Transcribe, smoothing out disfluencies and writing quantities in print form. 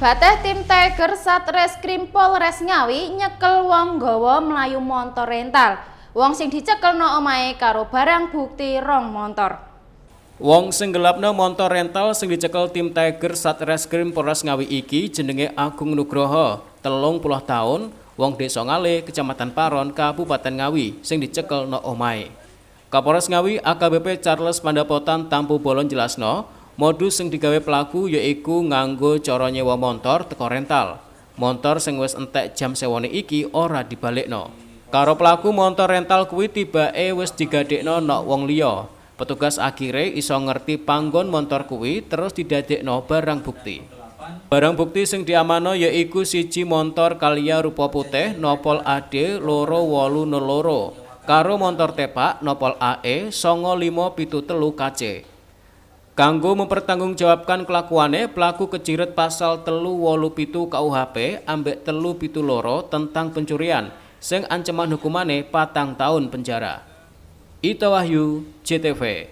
Bateh tim Tiger Satreskrim Polres Ngawi nyekel wong nggawa mlayu montor rental. Wong sing dicekelno omahe karo barang bukti rong montor. Wong sing gelapno montor rental sing dicekel tim Tiger Satreskrim Polres Ngawi iki jenenge Agung Nugroho, 30 tahun, wong Desa Ngale, Kecamatan Paron, Kabupaten Ngawi sing dicekelno omahe. Kapolres Ngawi AKBP Charles Pandapotan Tampu Bolon jelasno, modus sing digawe pelaku yaiku nganggo cara nyewa montor teko rental. Montor sing wis entek jam sewane iki ora dibalekno. Karo pelaku montor rental kuwi tibake wis digadekno nok wong liya. Petugas akhire iso ngerti panggon montor kuwi terus didadekno barang bukti. Barang bukti sing diamano yaiku siji montor Kalia rupa putih nopol AD 2802 karo montor tepak nopol AE 9573 KC. Kanggo mempertanggungjawabkan kelakuane, pelaku kejiret pasal 387 KUHP ambek 372 tentang pencurian sing ancaman hukumane 4 tahun penjara. Ita Wahyu, JTV.